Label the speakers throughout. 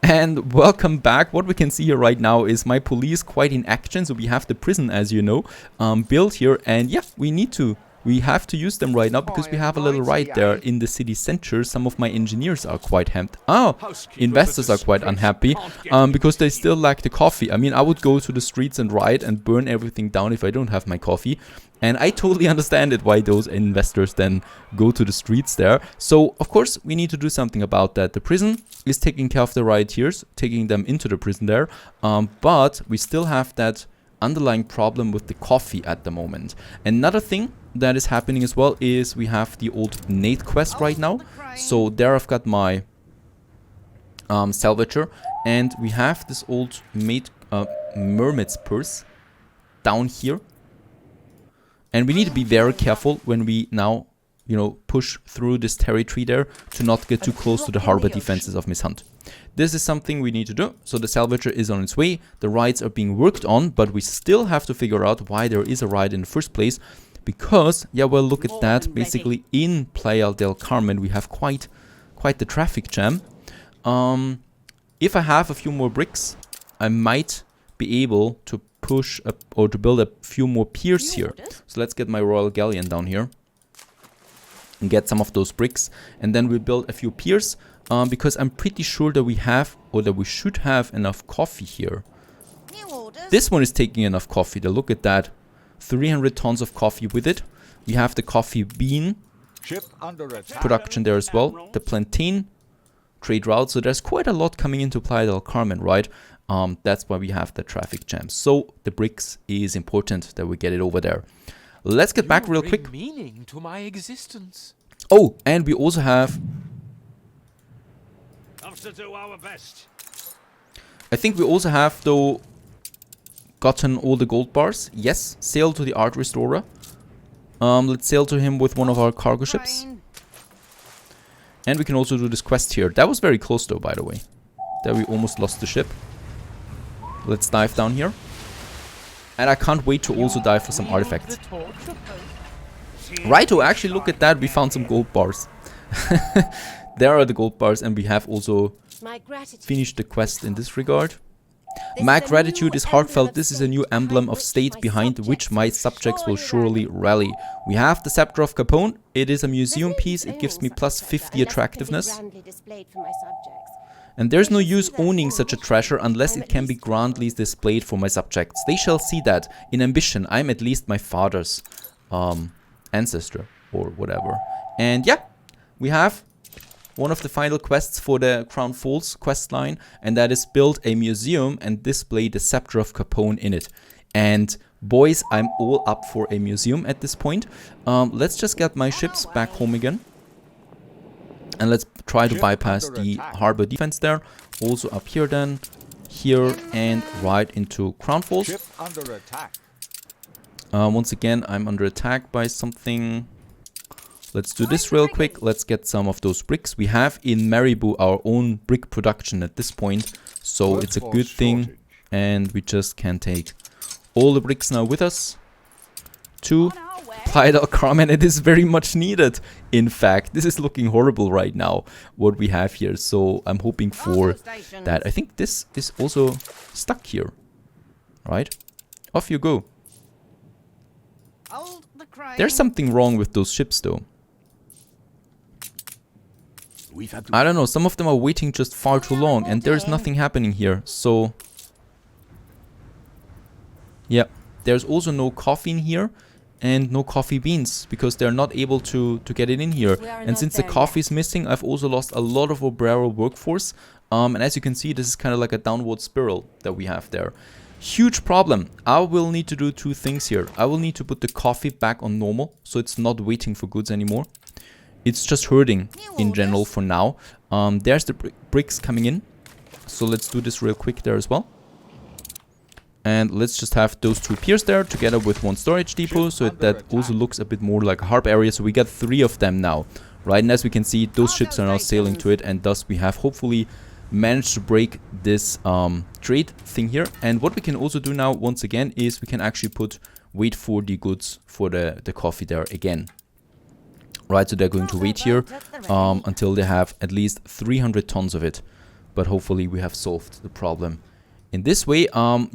Speaker 1: And welcome back. What we can see here right now is my police quite in action. So we have the prison, as you know, built here. And yeah, we have to use them right now because we have a little riot there in the city center. Some of my engineers are quite investors are quite unhappy because they still lack the coffee. I mean, I would go to the streets and riot and burn everything down if I don't have my coffee. And I totally understand it why those investors then go to the streets there. So, of course, we need to do something about that. The prison is taking care of the rioters, taking them into the prison there. But we still have that underlying problem with the coffee at the moment. Another thing that is happening as well is we have the old Nate quest right now. So there I've got my salvager. And we have this old mermaid's purse down here. And we need to be very careful when we now, push through this territory there to not get too close to the harbor defenses of Miss Hunt. This is something we need to do. So the salvager is on its way. The rides are being worked on, but we still have to figure out why there is a ride in the first place. Because, yeah, well, look at that. Basically, in Playa del Carmen, we have quite the traffic jam. If I have a few more bricks, I might be able to push up or to build a few more piers here. So let's get my Royal Galleon down here and get some of those bricks, and then we'll build a few piers because I'm pretty sure that we have, or that we should have, enough coffee here. This one is taking enough coffee. Look at that, 300 tons of coffee with it. We have the coffee bean production there as well, the plantain trade route. So there's quite a lot coming into Playa del Carmen, right? That's why we have the traffic jam. So the bricks is important that we get it over there. Let's get back real quick.
Speaker 2: Meaning to my existence.
Speaker 1: Oh, and we also have,
Speaker 3: To do our best.
Speaker 1: I think we also have though gotten all the gold bars. Yes, sail to the art restorer. Let's sail to him with one of our cargo ships. And we can also do this quest here. That was very close though, by the way. There we almost lost the ship. Let's dive down here. And I can't wait to also dive for some artifacts. Righto, actually look at that, we found some gold bars. There are the gold bars, and we have also finished the quest in this regard. My gratitude is heartfelt. This is a new emblem of state behind which my subjects will surely rally. We have the scepter of Capone. It is a museum piece. It gives me plus 50 attractiveness. And there's no use owning such a treasure unless it can be grandly displayed for my subjects. They shall see that. In ambition, I'm at least my father's ancestor or whatever. And yeah, we have one of the final quests for the Crown Falls questline, and that is build a museum and display the scepter of Capone in it. And boys, I'm all up for a museum at this point. Let's just get my ships back home again. And let's try to bypass the harbor defense there. Also up here then, here and right into Crown Falls. Once again, I'm under attack by something. Let's do this real quick. Let's get some of those bricks. We have in Maribou our own brick production at this point. So it's a good thing. And we just can take all the bricks now with us to Playa del Carmen. It is very much needed. In fact, this is looking horrible right now, what we have here. So I'm hoping for that. I think this is also stuck here. Right? Off you go. There's something wrong with those ships though. I don't know, some of them are waiting just far too long and there's nothing happening here. So yeah, there's also no coffee in here. And no coffee beans, because they're not able to get it in here. And since the coffee is missing, I've also lost a lot of obrero workforce. And as you can see, this is kind of like a downward spiral that we have there. Huge problem. I will need to do two things here. I will need to put the coffee back on normal, so it's not waiting for goods anymore. It's just hurting in general for now. There's the bricks coming in. So let's do this real quick there as well. And let's just have those two piers there together with one storage depot, so that also looks a bit more like a harbor area. So we got 3 of them now, right? And as we can see, those ships are now sailing to it, and thus we have hopefully managed to break this trade thing here. And what we can also do now, once again, is we can actually wait for the goods for the coffee there again. Right, so they're going to wait here until they have at least 300 tons of it. but hopefully we have solved the problem in this way.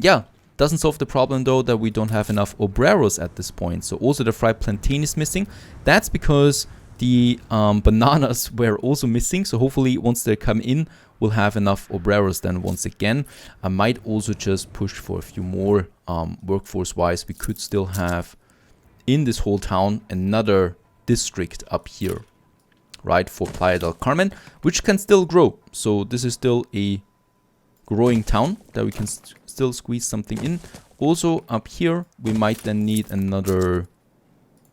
Speaker 1: Yeah, doesn't solve the problem though that we don't have enough obreros at this point. So also the fried plantain is missing. That's because the bananas were also missing. So hopefully once they come in, we'll have enough obreros then once again. I might also just push for a few more workforce wise. We could still have in this whole town another district up here, right, for Playa del Carmen, which can still grow. So this is still a growing town that we can still squeeze something in. Also up here we might then need another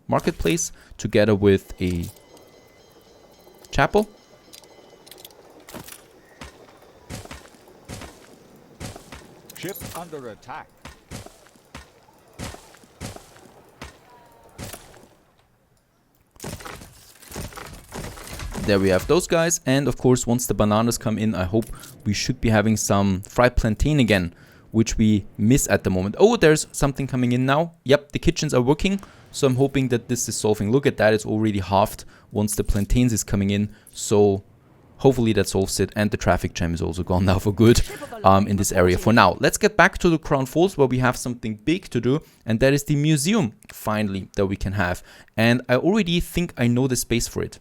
Speaker 1: marketplace together with a chapel.
Speaker 3: Ship under attack.
Speaker 1: There we have those guys, and of course once the bananas come in, I hope we should be having some fried plantain again, which we miss at the moment. Oh, there's something coming in now. Yep, the kitchens are working, so I'm hoping that this is solving. Look at that, it's already halved once the plantains is coming in, so hopefully that solves it. And the traffic jam is also gone now for good in this area for now. Let's get back to the Crown Falls where we have something big to do, and that is the museum finally that we can have. And I already think I know the space for it.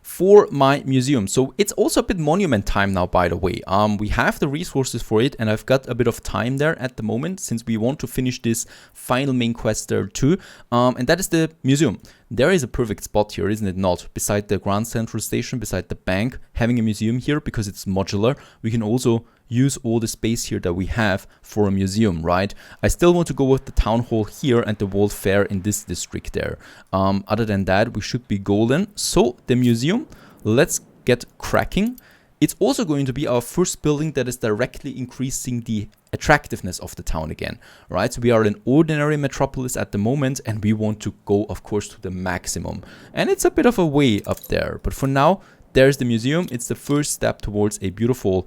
Speaker 1: For my museum. So it's also a bit monument time now, by the way. We have the resources for it, and I've got a bit of time there at the moment since we want to finish this final main quest there too. And that is the museum. There is a perfect spot here, isn't it not? Beside the Grand Central Station, beside the bank, having a museum here because it's modular. We can also use all the space here that we have for a museum, right? I still want to go with the town hall here and the World Fair in this district there. Other than that, we should be golden. So the museum, let's get cracking. It's also going to be our first building that is directly increasing the attractiveness of the town again, right? So we are an ordinary metropolis at the moment, and we want to go, of course, to the maximum. And it's a bit of a way up there, but for now, there's the museum. It's the first step towards a beautiful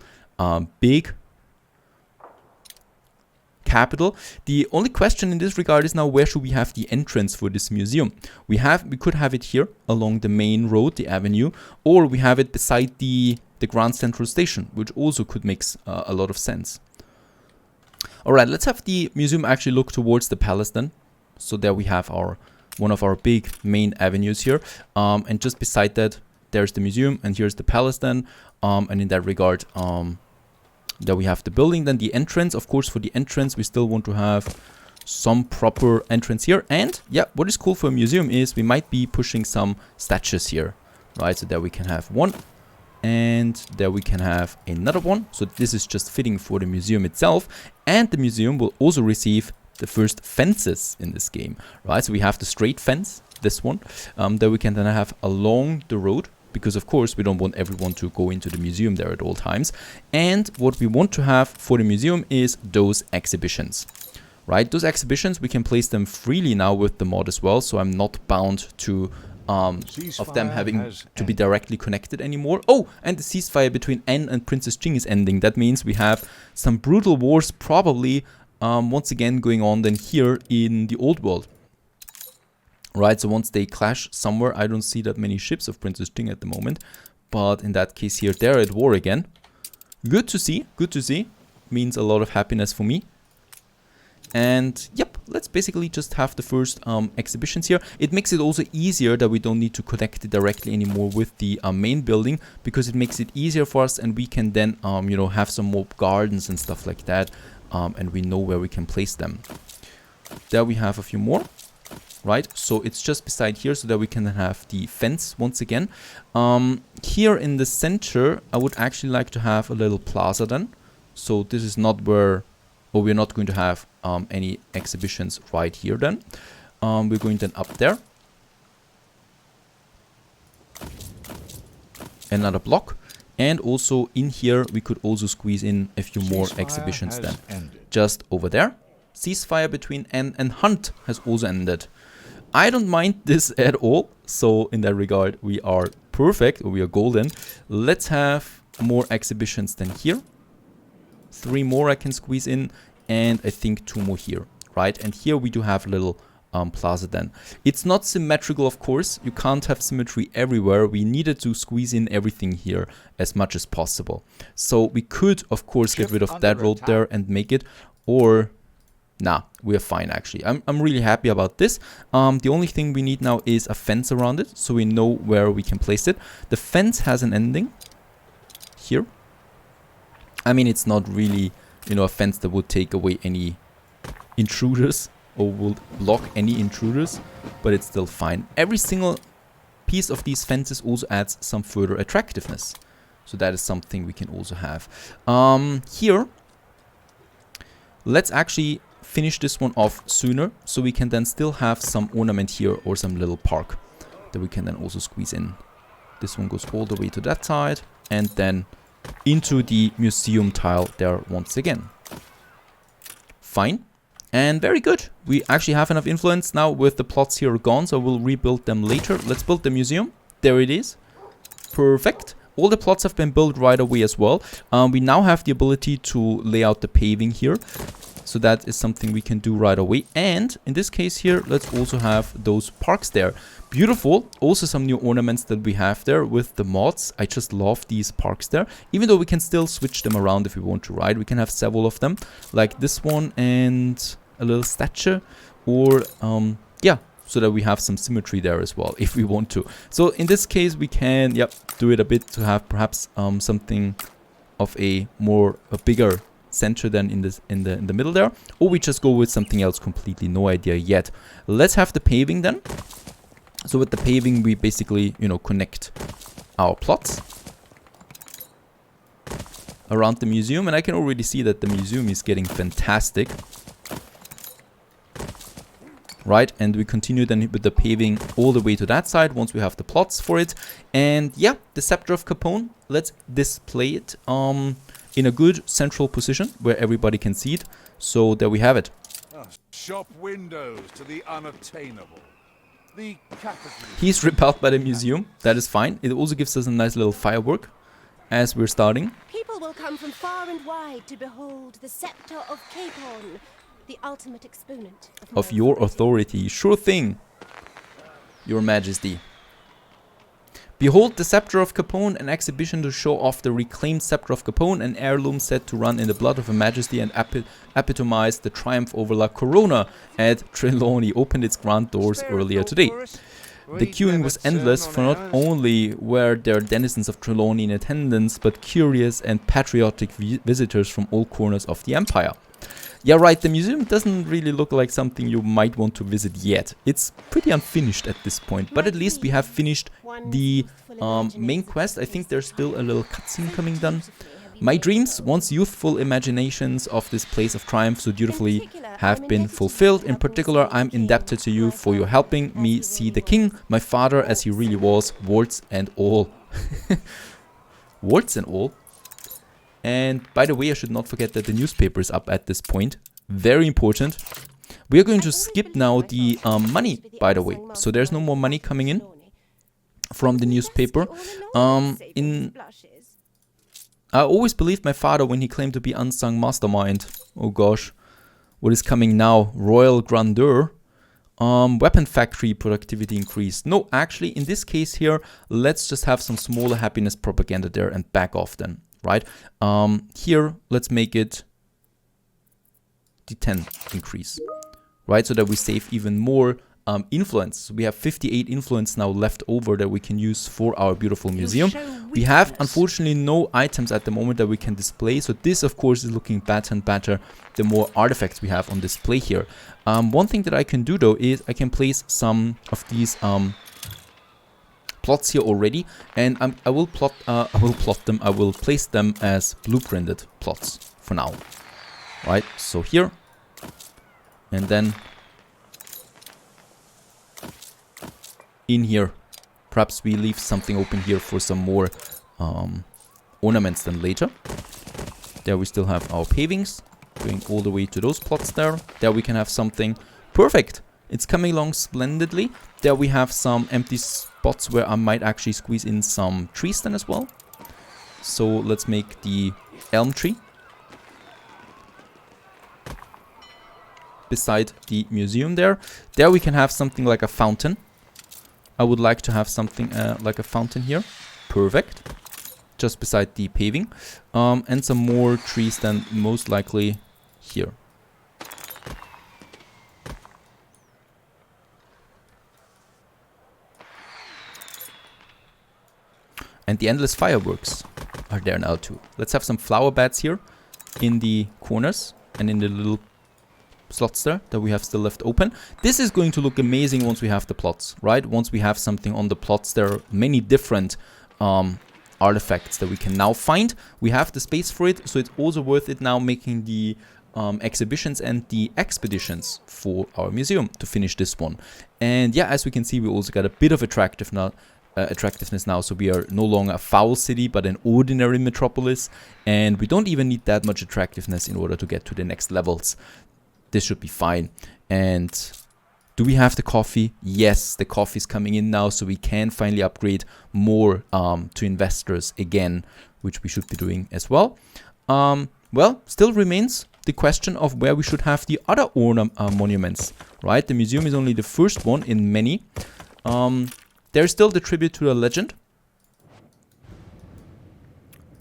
Speaker 1: big capital. The only question in this regard is now, where should we have the entrance for this museum? We could have it here along the main road, the avenue, or we have it beside the Grand Central Station, which also could make a lot of sense. Alright, let's have the museum actually look towards the palace then. So there we have one of our big main avenues here, and just beside that there's the museum, and here's the palace then. And in that regard, there we have the building, then the entrance. Of course, for the entrance, we still want to have some proper entrance here. And yeah, what is cool for a museum is we might be pushing some statues here, right? So there we can have one, and there we can have another one. So this is just fitting for the museum itself. And the museum will also receive the first fences in this game, right? So we have the straight fence, this one, that we can then have along the road, because of course we don't want everyone to go into the museum there at all times. And what we want to have for the museum is those exhibitions, right? Those exhibitions, we can place them freely now with the mod as well, so I'm not bound to of them having to be directly connected anymore. Oh, and the ceasefire between N and Princess Jing is ending. That means we have some brutal wars probably once again going on then here in the old world. Right, so once they clash somewhere, I don't see that many ships of Princess Jing at the moment. But in that case here, they're at war again. Good to see, good to see. Means a lot of happiness for me. And yep, let's basically just have the first exhibitions here. It makes it also easier that we don't need to connect it directly anymore with the main building, because it makes it easier for us, and we can then, you know, have some more gardens and stuff like that. And we know where we can place them. There we have a few more. Right, so it's just beside here so that we can have the fence once again. Here in the center, I would actually like to have a little plaza then. So this is not where, or we're not going to have any exhibitions right here then. We're going then up there. Another block. And also in here, we could also squeeze in a few more exhibitions then. Just over there. Ceasefire between N and Hunt has also ended. I don't mind this at all, so in that regard we are perfect, or we are golden. Let's have more exhibitions than here. 3 more I can squeeze in, and I think 2 more here, right? And here we do have a little plaza then. It's not symmetrical, of course. You can't have symmetry everywhere. We needed to squeeze in everything here as much as possible. So we could, of course, get rid of that road there and make it, or nah, we're fine actually. I'm really happy about this. The only thing we need now is a fence around it, so we know where we can place it. The fence has an ending here. I mean, it's not really, you know, a fence that would take away any intruders or will block any intruders, but it's still fine. Every single piece of these fences also adds some further attractiveness. So that is something we can also have. Here, let's actually finish this one off sooner, so we can then still have some ornament here or some little park that we can then also squeeze in. This one goes all the way to that side and then into the museum tile there once again. Fine. And very good. We actually have enough influence now with the plots here gone, so we'll rebuild them later. Let's build the museum. There it is. Perfect. All the plots have been built right away as well. We now have the ability to lay out the paving here. So that is something we can do right away. And in this case here, let's also have those parks there. Beautiful. Also some new ornaments that we have there with the mods. I just love these parks there. Even though we can still switch them around if we want to, right? We can have several of them, like this one and a little statue, or yeah, so that we have some symmetry there as well if we want to. So in this case we can, yep, do it a bit to have perhaps something of a bigger center than in the middle there, or we just go with something else completely. No idea yet. Let's have the paving then. So with the paving we basically, you know, connect our plots around the museum, and I can already see that the museum is getting fantastic. Right, and we continue then with the paving all the way to that side once we have the plots for it. And yeah, the Scepter of Capone, let's display it in a good central position where everybody can see it. So there we have it.
Speaker 3: Shop windows to the unattainable. The capital.
Speaker 1: He's repelled by the museum. That is fine. It also gives us a nice little firework as we're starting.
Speaker 4: People will come from far and wide to behold the Scepter of Capone, the ultimate exponent
Speaker 1: of your authority. Sure thing, Your Majesty. Behold the Scepter of Capone, an exhibition to show off the reclaimed Scepter of Capone, an heirloom said to run in the blood of Her Majesty and epitomize the triumph over La Corona at Trelawney, opened its grand doors earlier today. The queuing was endless, for not only were there denizens of Trelawney in attendance, but curious and patriotic visitors from all corners of the Empire. Yeah, right, the museum doesn't really look like something you might want to visit yet. It's pretty unfinished at this point, but at least we have finished the main quest. I think there's still a little cutscene coming done. My dreams, once youthful imaginations of this place of triumph so beautifully, have been fulfilled. In particular, I'm indebted to you for your helping me see the king, my father, as he really was, warts and all. Warts and all? And by the way, I should not forget that the newspaper is up at this point. Very important. We are going to skip now the money, by the way. So there's no more money coming in from the newspaper. I always believed my father when he claimed to be unsung mastermind. Oh gosh. What is coming now? Royal grandeur. Weapon factory productivity increased. No, actually, in this case here, let's just have some smaller happiness propaganda there and back off then. Right? Here, let's make it the 10 increase. Right? So that we save even more influence. So we have 58 influence now left over that we can use for our beautiful museum. We have, unfortunately, no items at the moment that we can display. So this, of course, is looking better and better the more artifacts we have on display here. One thing that I can do, though, is I can place some of these plots here already, and I will place them as blueprinted plots for now. Right, so here, and then in here, perhaps we leave something open here for some more ornaments then later. There we still have our pavings going all the way to those plots there. There we can have something perfect. It's coming along splendidly. There we have some empty spots where I might actually squeeze in some trees then as well. So let's make the elm tree. beside the museum there. There we can have something like a fountain. I would like to have something like a fountain here. Perfect. Just beside the paving. And some more trees then most likely here. And the endless fireworks are there now too. Let's have some flower beds here in the corners and in the little slots there that we have still left open. This is going to look amazing once we have the plots, right? Once we have something on the plots, there are many different artifacts that we can now find. We have the space for it, so it's also worth it now making the exhibitions and the expeditions for our museum to finish this one. And yeah, as we can see, we also got a bit of attractiveness now, so we are no longer a foul city but an ordinary metropolis, and we don't even need that much attractiveness in order to get to the next levels. This should be fine. And do we have the coffee? Yes, the coffee is coming in now, so we can finally upgrade more to investors again, which we should be doing as well. Well, still remains the question of where we should have the other monuments, right? The museum is only the first one in many. There's still the tribute to the legend.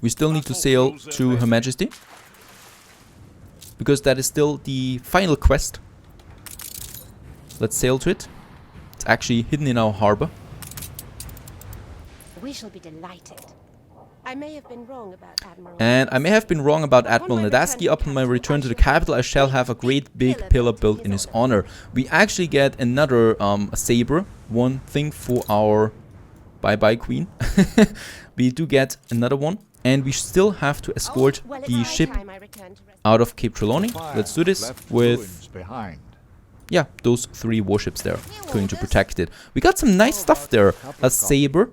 Speaker 1: We still need to sail to Her Majesty, because that is still the final quest. Let's sail to it. It's actually hidden in our harbor.
Speaker 4: We shall be delighted. I may have been wrong about Admiral.
Speaker 1: And I may have been wrong about Admiral Nadaski. Upon my return to the capital, I shall have a great big pillar built in his honor. We actually get another saber, one thing for our bye-bye queen. We do get another one. And we still have to escort the ship out of Cape Trelawney. Let's do this with, yeah, those 3 warships there going to protect it. We got some nice stuff there. A saber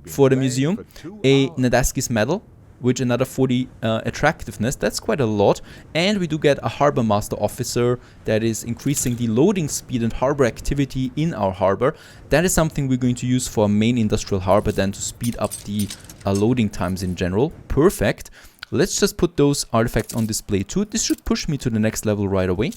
Speaker 1: for the museum, a Nadaski's medal, which another 40 attractiveness. That's quite a lot. And we do get a harbor master officer that is increasing the loading speed and harbor activity in our harbor. That is something we're going to use for our main industrial harbor then to speed up the loading times in general. Perfect. Let's just put those artifacts on display too. This should push me to the next level right away.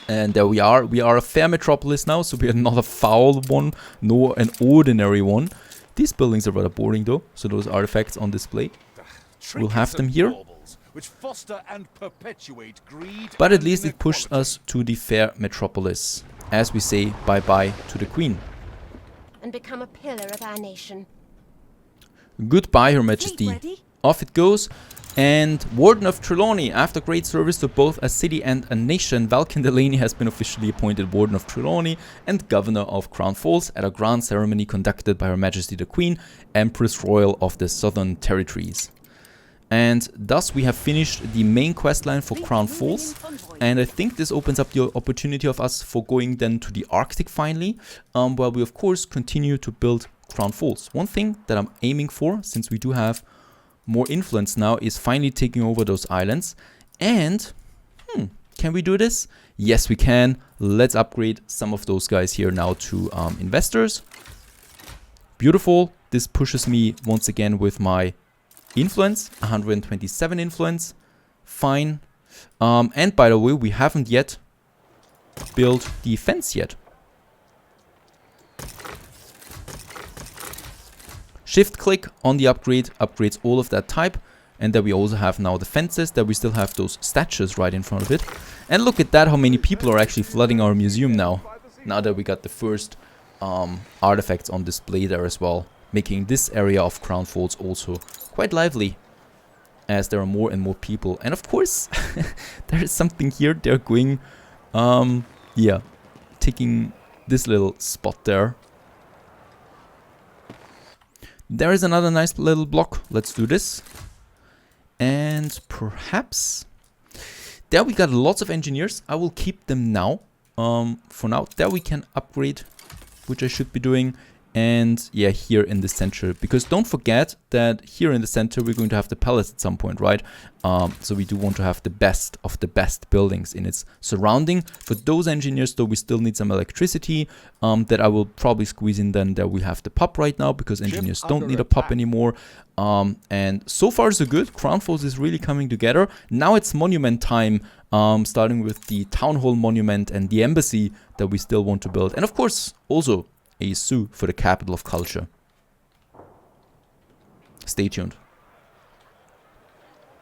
Speaker 1: And there we are. We are a fair metropolis now, so we are not a foul one, nor an ordinary one. These buildings are rather boring though, so those artifacts on display, we'll have them here. But at least it pushed us to the fair metropolis, as we say bye-bye to the Queen.
Speaker 4: And become a pillar of our nation.
Speaker 1: Goodbye, Her Majesty. Off it goes. And Warden of Trelawney, after great service to both a city and a nation, Valken Delaney has been officially appointed Warden of Trelawney and Governor of Crown Falls at a grand ceremony conducted by Her Majesty the Queen, Empress Royal of the Southern Territories. And thus we have finished the main questline for Crown Falls, and I think this opens up the opportunity of us for going then to the Arctic finally, where we of course continue to build Crown Falls. One thing that I'm aiming for, since we do have more influence now, is finally taking over those islands. And can we do this? Yes, we can. Let's upgrade some of those guys here now to investors. Beautiful. This pushes me once again with my influence, 127 influence. Fine. And by the way, we haven't yet built the fence yet. Shift click on the upgrade, upgrades all of that type. And then we also have now the fences, that we still have those statues right in front of it. And look at that, how many people are actually flooding our museum now. Now that we got the first artifacts on display there as well. Making this area of Crown Falls also quite lively, as there are more and more people. And of course, there is something here. They're going, yeah, taking this little spot there. There is another nice little block. Let's do this. And perhaps there we got lots of engineers. I will keep them now. For now, there we can upgrade, which I should be doing. And yeah, here in the center, because don't forget that here in the center we're going to have the palace at some point, right? So we do want to have the best of the best buildings in its surrounding. For those engineers though, we still need some electricity that I will probably squeeze in. Then there we have the pub right now, because engineers don't need a pub anymore. And so far so good. Crown Force is really coming together. Now it's monument time, starting with the Town Hall monument and the embassy that we still want to build. And of course also a zoo for the capital of culture. Stay tuned.